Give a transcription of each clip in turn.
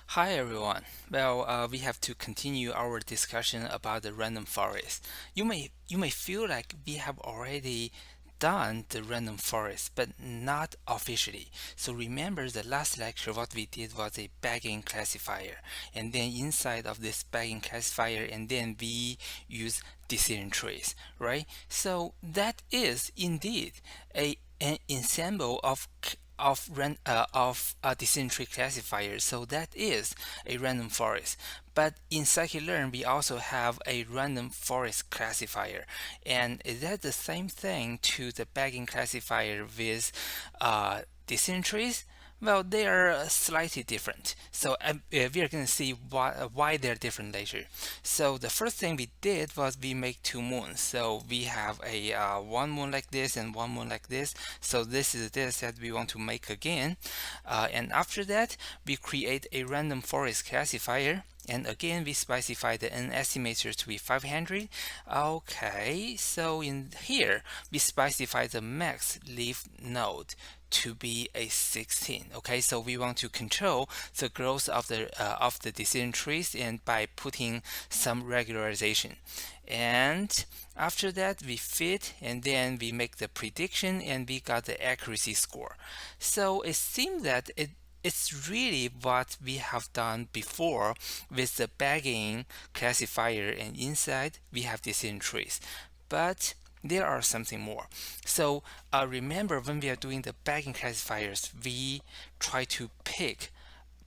Hi everyone. We have to continue our discussion about the random forest. You may feel like we have already done the random forest, but not officially. So remember the last lecture what we did was a bagging classifier, and then inside of this bagging classifier, and then we use decision trees, right? So that is indeed an ensemble of decision tree classifiers. So that is a random forest. But in scikit-learn, we also have a random forest classifier. And is that the same thing to the bagging classifier with decision trees? Well, they are slightly different. So we are going to see why they're different later. So the first thing we did was we make two moons. So we have a one moon like this and one moon like this. So this is the data set we want to make again. And after that, we create a random forest classifier. And again, we specify the n estimator to be 500. Okay, so in here, we specify the max leaf node to be a 16. Okay, so we want to control the growth of the decision trees and by putting some regularization. And after that we fit and then we make the prediction and we got the accuracy score. So it seems that it's really what we have done before with the bagging classifier, and inside we have decision trees. But there are something more. So remember when we are doing the bagging classifiers, we try to pick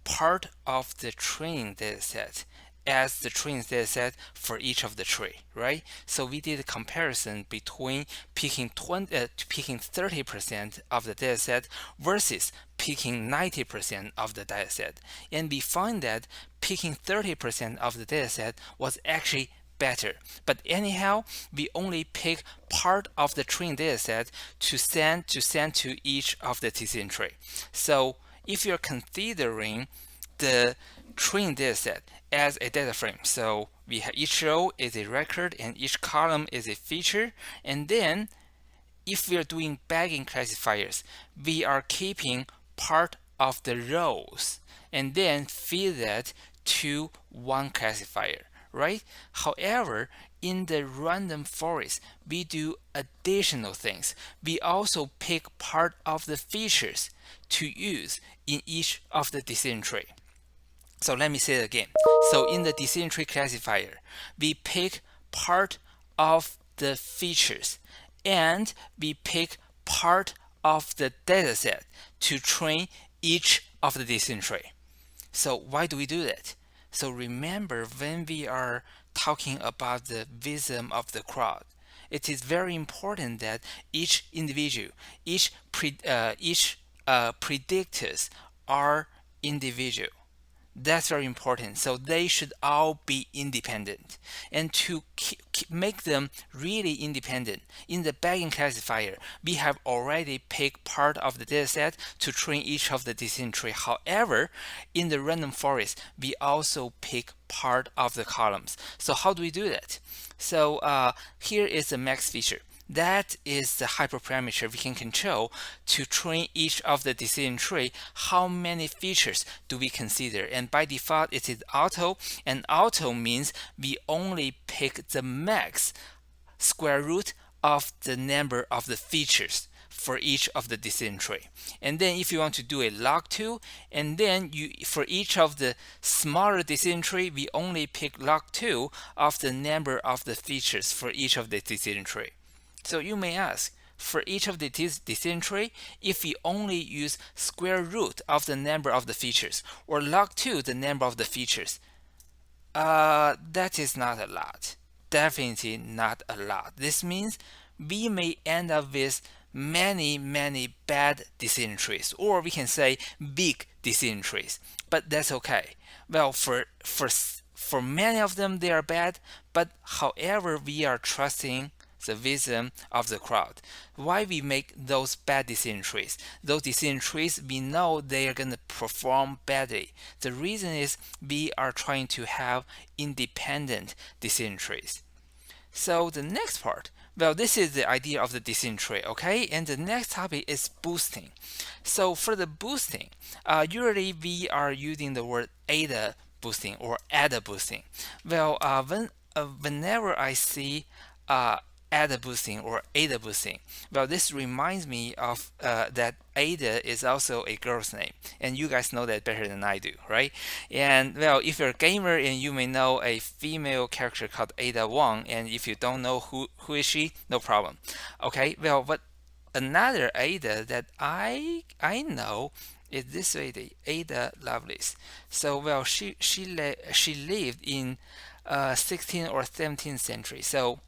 part of the training dataset as the training dataset for each of the tree, right? So we did a comparison between picking 30% of the dataset versus picking 90% of the dataset, and we find that picking 30% of the dataset was actually better. But anyhow, we only pick part of the training dataset to send to each of the decision tree. So if you're considering the training dataset as a data frame, so we have each row is a record and each column is a feature, and then if we are doing bagging classifiers, we are keeping part of the rows and then feed that to one classifier, right? However, in the random forest, we do additional things. We also pick part of the features to use in each of the decision tree. So let me say it again. So in the decision tree classifier, we pick part of the features and we pick part of the dataset to train each of the decision tree. So why do we do that? So remember, when we are talking about the wisdom of the crowd, it is very important that each individual, each predictors are individual. That's very important. So they should all be independent. And to make them really independent, in the bagging classifier, we have already picked part of the dataset to train each of the decision tree. However, in the random forest, we also pick part of the columns. So how do we do that? So here is the max feature. That is the hyperparameter we can control to train each of the decision tree. How many features do we consider? And by default, it is auto, and auto means we only pick the max square root of the number of the features for each of the decision tree. And then if you want to do a log2, and then for each of the smaller decision tree, we only pick log2 of the number of the features for each of the decision tree. So you may ask, for each of the decision tree, if we only use square root of the number of the features or log2 the number of the features, that is not a lot. Definitely not a lot. This means we may end up with many bad decision trees, or we can say big decision trees, but that's okay. Well, for many of them they are bad, but however we are trusting the wisdom of the crowd. Why we make those bad decision trees? Those decision trees, we know they are going to perform badly. The reason is we are trying to have independent decision trees. So the next part, Well, this is the idea of the decision tree, okay? And the next topic is boosting. So for the boosting, usually we are using the word ADA boosting or ADA boosting. Well, whenever I see ADA boosting or ADA boosting, well, this reminds me of that Ada is also a girl's name, and you guys know that better than I do, right? And well, if you're a gamer and you may know a female character called Ada Wong, and if you don't know who is she, no problem. Okay, well, but another Ada that I know is this lady, Ada Lovelace. So well, she lived in 16th or 17th century. So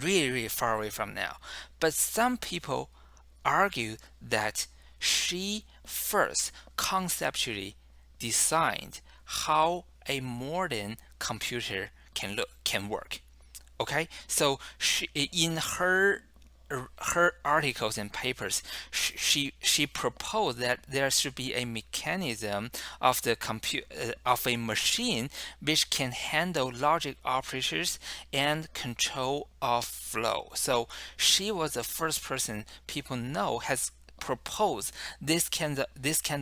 really far away from now. But some people argue that she first conceptually designed how a modern computer can work. Okay, so in her articles and papers, she proposed that there should be a mechanism of the of a machine which can handle logic operators and control of flow. So she was the first person people know has proposed this kind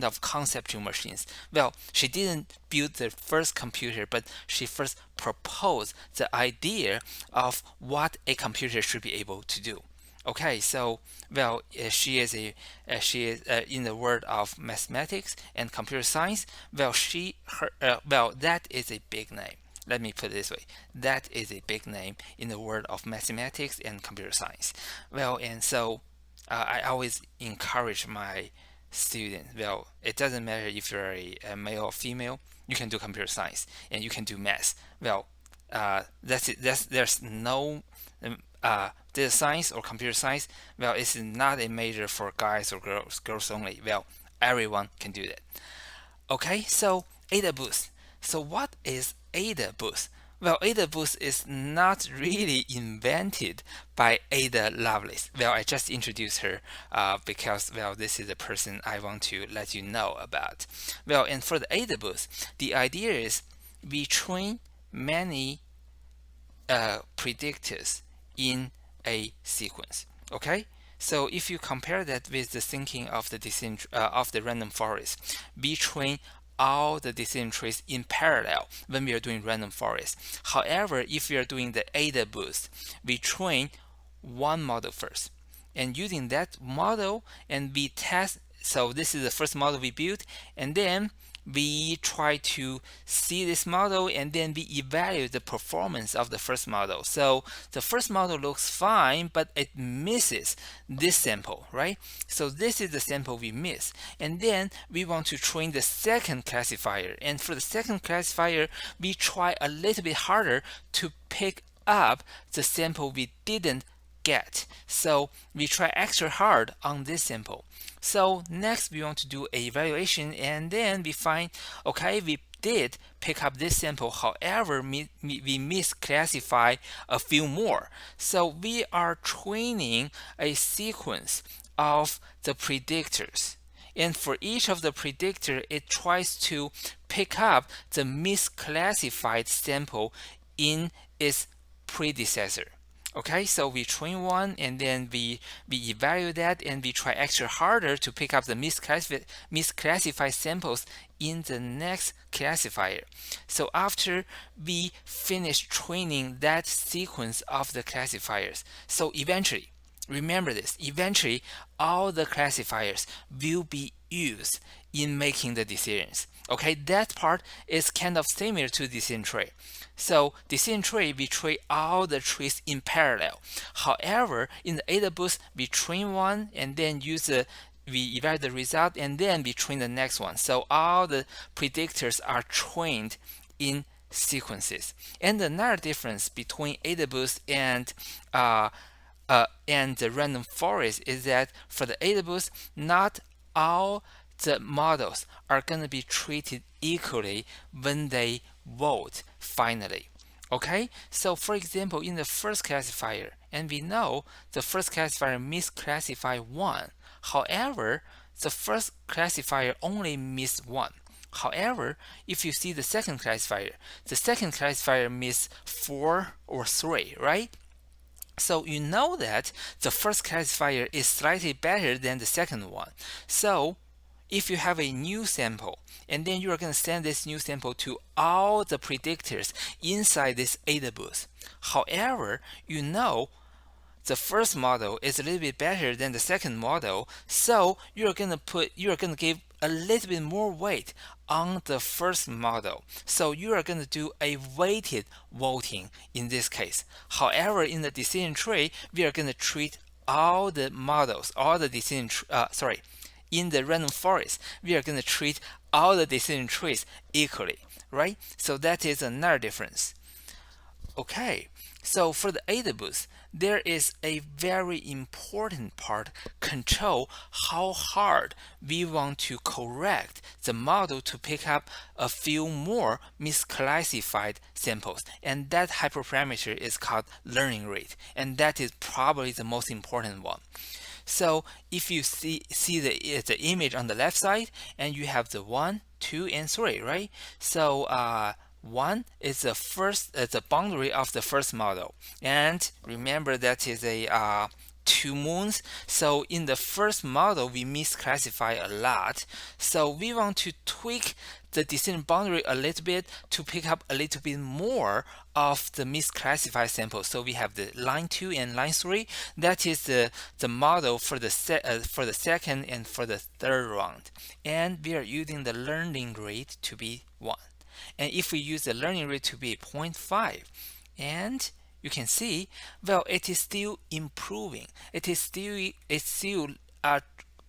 of conceptual machines. Well, she didn't build the first computer, but she first proposed the idea of what a computer should be able to do. Okay, so well, she is in the world of mathematics and computer science. Well, well, that is a big name. Let me put it this way: that is a big name in the world of mathematics and computer science. Well, and so I always encourage my students. Well, it doesn't matter if you're a male or female. You can do computer science and you can do math. Well, that's it. There's no data science or computer science. Well, it's not a major for guys or girls only. Well, everyone can do that. Okay, so Adaboost. So what is Adaboost? Well, Adaboost is not really invented by Ada Lovelace. Well, I just introduced her because, well, this is the person I want to let you know about. Well, and for the Adaboost, the idea is we train many predictors in a sequence. Okay, so if you compare that with the thinking of the random forest, we train all the decision trees in parallel when we are doing random forest. However, if we are doing the ADA boost, we train one model first, and using that model, and we test. So this is the first model we built, and then we try to see this model, and then we evaluate the performance of the first model. So the first model looks fine, but it misses this sample, right? So this is the sample we miss, and then we want to train the second classifier, and for the second classifier we try a little bit harder to pick up the sample we didn't get. So we try extra hard on this sample. So next we want to do a evaluation, and then we find, okay, we did pick up this sample, however we misclassify a few more. So we are training a sequence of the predictors, and for each of the predictor it tries to pick up the misclassified sample in its predecessor. Okay, so we train one, and then we evaluate that, and we try extra harder to pick up the misclassified samples in the next classifier. So after we finish training that sequence of the classifiers, so eventually, remember this, eventually all the classifiers will be used in making the decisions. Okay, that part is kind of similar to decision tree. So decision tree, we train all the trees in parallel. However, in the Adaboost, we train one, and then we evaluate the result, and then we train the next one. So all the predictors are trained in sequences. And another difference between Adaboost and the random forest is that for the Adaboost, not all the models are going to be treated equally when they vote finally. Okay, so for example, in the first classifier, and we know the first classifier misclassified one. However, the first classifier only missed one. However, if you see the second classifier missed 4 or 3, right? So you know that the first classifier is slightly better than the second one. So if you have a new sample, and then you are going to send this new sample to all the predictors inside this Adaboost. However, you know the first model is a little bit better than the second model, so you're gonna give a little bit more weight on the first model. So you are going to do a weighted voting in this case. However, in the decision tree, we are going to treat all the models, all the decision in the random forest, we are going to treat all the decision trees equally, right? So that is another difference. Okay, so for the Adaboost, there is a very important part: control how hard we want to correct the model to pick up a few more misclassified samples. And that hyperparameter is called learning rate, and that is probably the most important one. So if you see the image on the left side, and you have the 1, 2, and 3, right? So 1 is the boundary of the first model, and remember that is a 2 moons. So in the first model, we misclassify a lot. So we want to tweak the decision boundary a little bit to pick up a little bit more of the misclassified samples. So we have the line 2 and line 3. That is the model for the second and for the third round. And we are using the learning rate to be 1. And if we use the learning rate to be 0.5, and you can see, well, it is still improving. It's still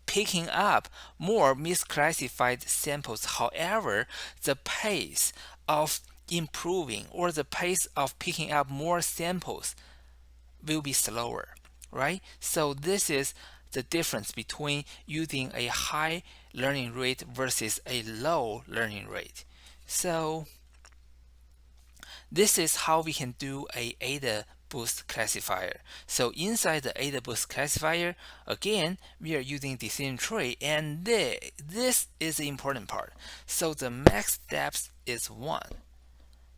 picking up more misclassified samples. However, the pace of improving, or the pace of picking up more samples, will be slower, right? So this is the difference between using a high learning rate versus a low learning rate. So this is how we can do a Adaboost classifier. So inside the Adaboost classifier, again, we are using decision tree, and this is the important part. So the max depth is 1.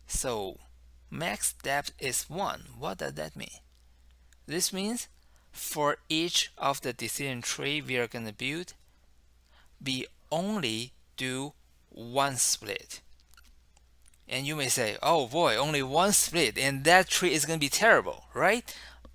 So max depth is 1. What does that mean? This means for each of the decision tree we are going to build, we only do one split. And you may say, oh boy, only one split, and that tree is going to be terrible, right?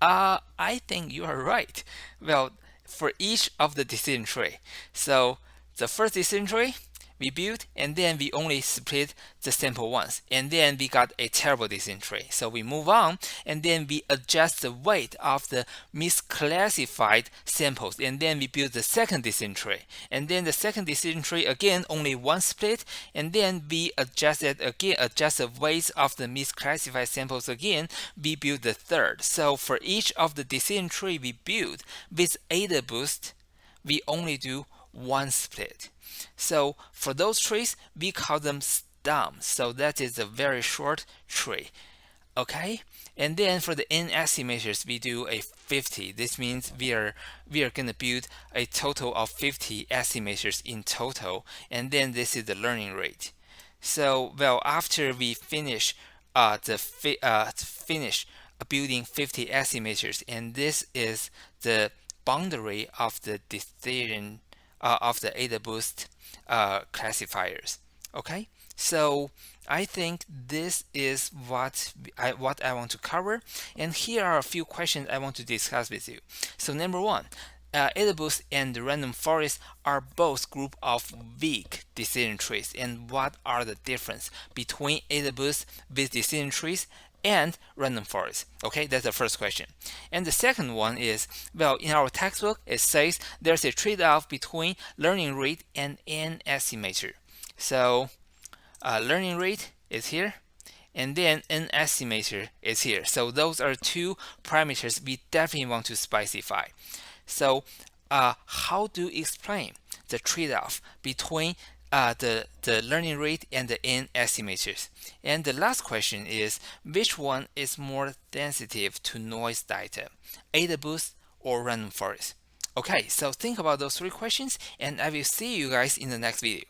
I think you are right. Well, for each of the decision tree. So the first decision tree we built, and then we only split the sample once, and then we got a terrible decision tree. So we move on, and then we adjust the weight of the misclassified samples, and then we build the second decision tree, and then the second decision tree again only one split, and then we adjust the weights of the misclassified samples again. We build the third. So for each of the decision tree we build with Adaboost, we only do one split. So for those trees, we call them stumps. So that is a very short tree. Okay, and then for the n estimators, we do a 50. This means we are going to build a total of 50 estimators in total, and then this is the learning rate. So well, after we finish building 50 estimators, and this is the boundary of the decision of the Adaboost classifiers. Okay, so I think this is what I want to cover, and here are a few questions I want to discuss with you. So number one, Adaboost and the random forest are both group of weak decision trees, and what are the difference between Adaboost with decision trees and random forest? Okay, that's the first question. And the second one is, well, in our textbook it says there's a trade-off between learning rate and n estimator. So learning rate is here, and then n estimator is here. So those are two parameters we definitely want to specify. So how do you explain the trade-off between the learning rate and the n estimators? And the last question is, which one is more sensitive to noise data, Adaboost or random forest? Okay, so think about those three questions, and I will see you guys in the next video.